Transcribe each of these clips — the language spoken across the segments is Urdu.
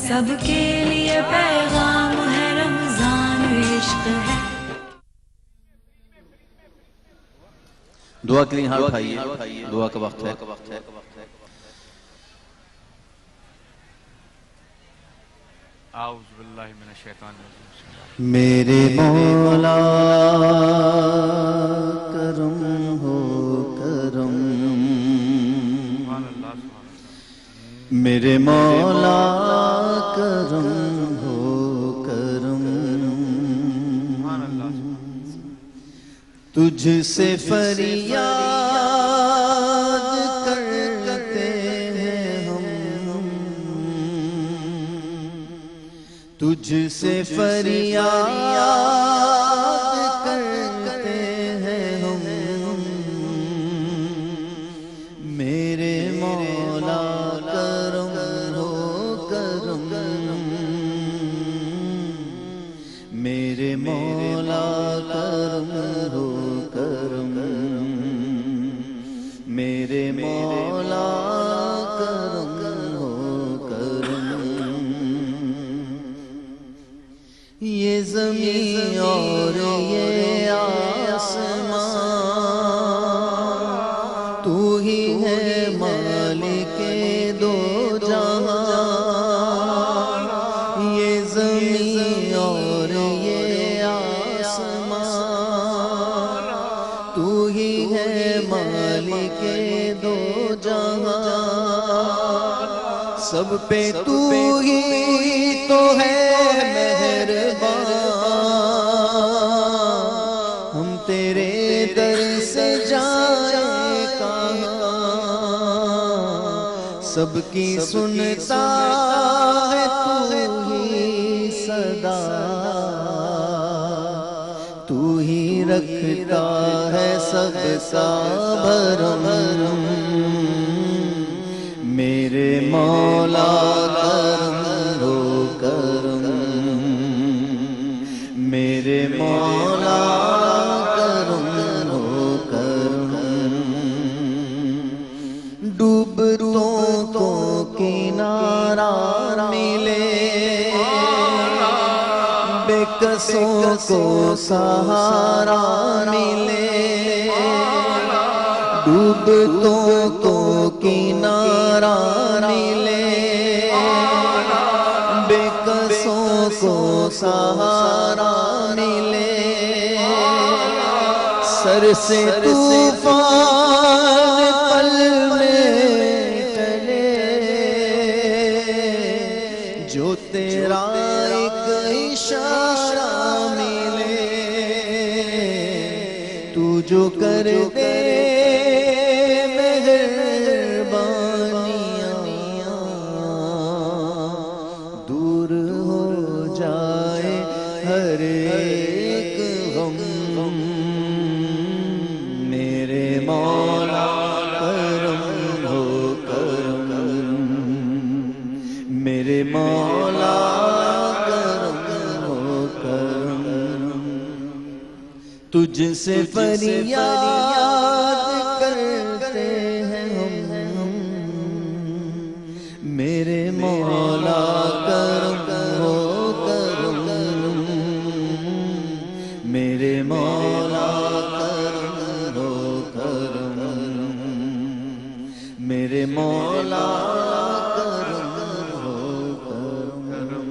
سب کے لیے پیغام ہے، رمضان عشق ہے۔ دعا کے لیے ہاتھ اٹھائیے، دعا کا وقت ہے۔ اعوذ باللہ من الشیطان الرجیم۔ میرے مولا کرم ہو کرم، میرے مولا کرم ہو کرم، تجھ سے فریاد کرتے ہیں ہم، تجھ سے فریاد کرتے ہیں ہم، میرے مولا کرم ہو کرم، میرے مولا کرم ہو کرم، میرے مولا کرم ہو کرم، یہ زمین اور یہ آسمان، تو ہی ہے مالک دو جہاں، یہ زمین اور یہ آسمان، تو ہی ہے مالک دو جہاں، سب پہ تو ہی تو ہے مہربان، ہم تیرے در سے جائیں کہاں، سب کی سنتا ہے تو ہی صدا، تو ہی رکھتا ہے سب کا بھرم، میرے مولا کرم ہو کرم، میرے مولا کرم ہو کرم، ڈوبتوں کو کنارہ ملے، بے کسوں کو سہارا ملے، ڈوبتوں کو کنارہ ملے، بے کسوں کو سہارا ملے، سر سے طوفان پل میں ٹلے، جو تیرا ایک اشارہ ملے، تو جو کر دے مہربانیاں، دور ہو جائے ہر ایک غم، میرے مولا کرم ہو کرم، میرے مولا کرم ہو کرم، تجھ سے فریاد کرتے ہیں ہم، میرے مولا کرم ہو کرم، میرے مولا کرم ہو کرم، میرے مولا کرم ہو کرم،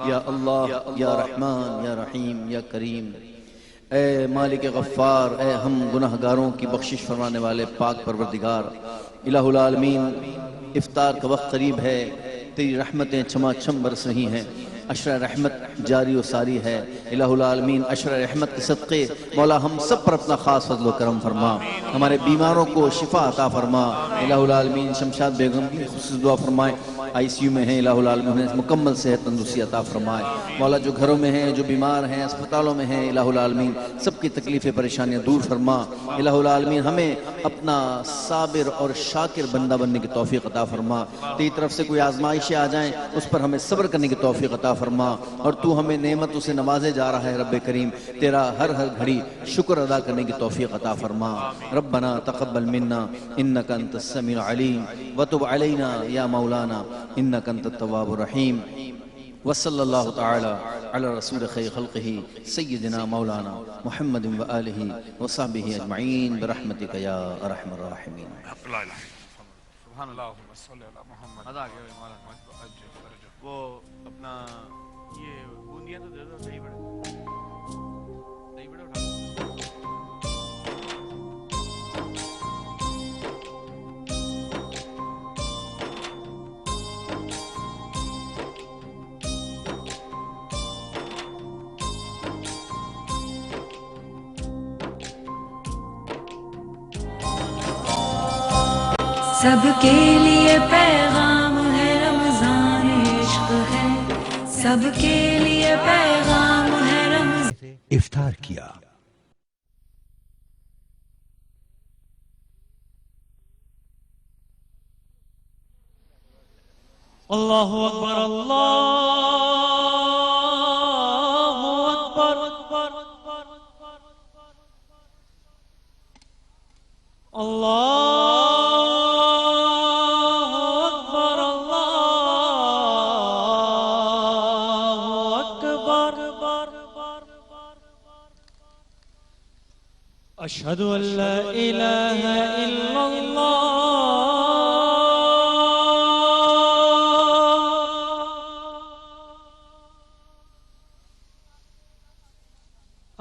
یا اللہ یا رحمان یا رحیم یا کریم، اے مالک غفار، اے ہم گناہگاروں کی بخشش فرمانے والے پاک پروردگار الہ العالمین، افطار کا وقت قریب ہے، تیری رحمتیں چھما چھم برس رہی ہیں، عشرہ رحمت جاری و ساری ہے، الہ العالمین عشرہ رحمت کے صدقے مولا ہم سب پر اپنا خاص فضل و کرم فرما، ہمارے بیماروں کو شفا عطا فرما، الہ العالمین شمشاد بیگم کی خصوص دعا فرمائے، آئی سی یو میں ہیں، الہ العالمین انہیں مکمل صحت تندرستی عطا فرمائے، مولا جو گھروں میں ہیں، جو بیمار ہیں، اسپتالوں میں ہیں، الہ العالمین سب کی تکلیفیں پریشانیاں دور فرما، الہ العالمین ہمیں اپنا صابر اور شاکر بندہ بننے کی توفیق عطا فرما، تیری طرف سے کوئی آزمائشیں آ جائیں اس پر ہمیں صبر کرنے کی توفیق عطا فرما، اور تو ہمیں نعمتوں سے نوازے جا رہا ہے رب کریم، تیرا ہر ہر گھڑی شکر ادا کرنے کی توفیق عطا فرما۔ ربنا تقبل منا انک انت السمیع العلیم وتب علینا یا مولانا انک انت التواب الرحیم، وصلی اللہ تعالی علی رسول خیر خلقہ سیدنا مولانا محمد وآلہ وصحبہ اجمعین برحمتک یا ارحم الراحمین۔ سبحان اللہ صلی اللہ محمد ادا گیا مولانا وہ اپنا یہ بوندیاں تو دے دو، دہی بڑے اٹھا سب کے لیے پیغام ہے رمضان عشق ہے، سب کے لیے پیغام ہے رمضان افطار کیا۔ اللہ اکبر اللہ اکبر اللہ اشہد ان لا الہ الا اللہ،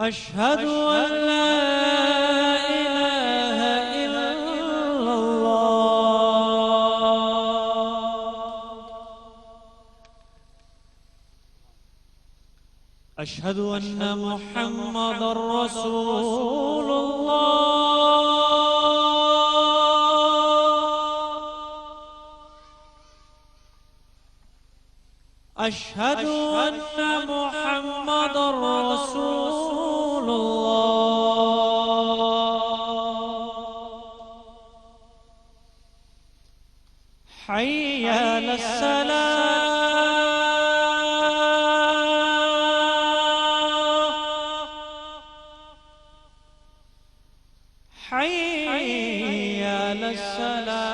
اشہد ان لا الہ الا اللہ، اشہد ان محمد رسول اشہد ان محمد رسول اللہ، حی علی الصلاة، حی علی الصلاة،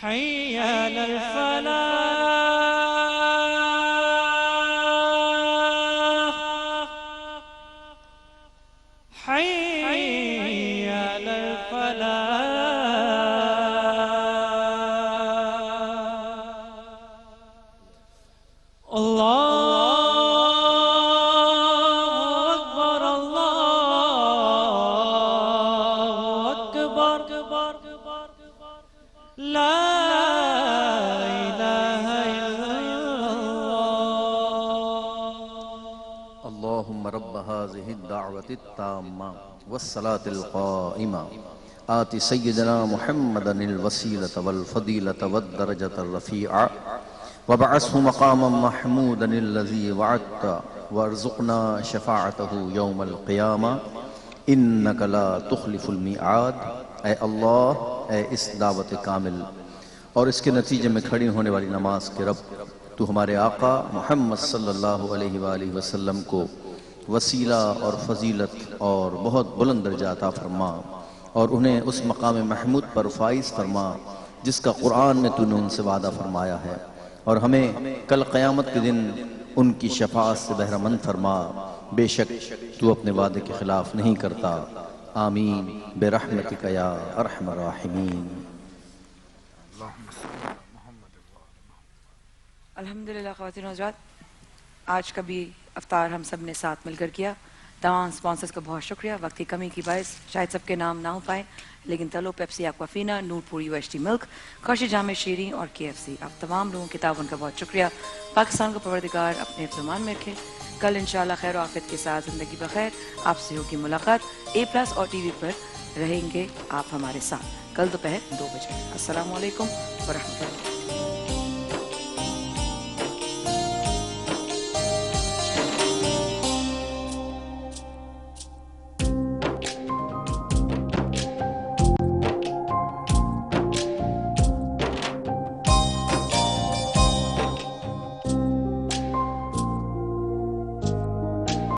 حي على الفلاح، حي على الفلاح، الله أكبر الله أكبر، لا اللهم رب هذه الدعوة التامة والصلاة القائمة آت سيدنا محمدا الوسيلة والفضيلة والدرجة الرفيعة وابعثه مقاما محمودا الذي وعدت وارزقنا شفاعته يوم القيامة إنك لا تخلف الميعاد۔ اے اللہ، اے اس دعوت کامل اور اس کے نتیجے میں کھڑی ہونے والی نماز کے رب، تو ہمارے آقا محمد صلی اللہ علیہ وآلہ وسلم کو وسیلہ اور فضیلت اور بہت بلند درجہ عطا فرما، اور انہیں اس مقام محمود پر فائز فرما جس کا قرآن میں تو نے ان سے وعدہ فرمایا ہے، اور ہمیں کل قیامت کے دن ان کی شفاعت سے بہرہ مند فرما، بے شک تو اپنے وعدے کے خلاف نہیں کرتا۔ آمین برحمتک یا ارحم الراحمین۔ الحمدللہ خواتین و حضرات، آج کا بھی افطار ہم سب نے ساتھ مل کر کیا۔ تمام سپانسرز کا بہت شکریہ۔ وقت کی کمی کی باعث شاید سب کے نام نہ ہو پائے، لیکن تلو، پیپسی، ایکوافینا، نور پور UHT ملک، خورشید جامع شیریں اور KFC، آپ تمام لوگوں کی تعاون کا بہت شکریہ۔ پاکستان کو پروردگار اپنے حفظ و امان میں رکھے۔ کل انشاءاللہ خیر و عافیت کے ساتھ زندگی بخیر آپ سے ہوگی ملاقات۔ A+ اور TV پر رہیں گے آپ ہمارے ساتھ کل دوپہر 2 بجے۔ السلام علیکم ورحمۃ اللہ۔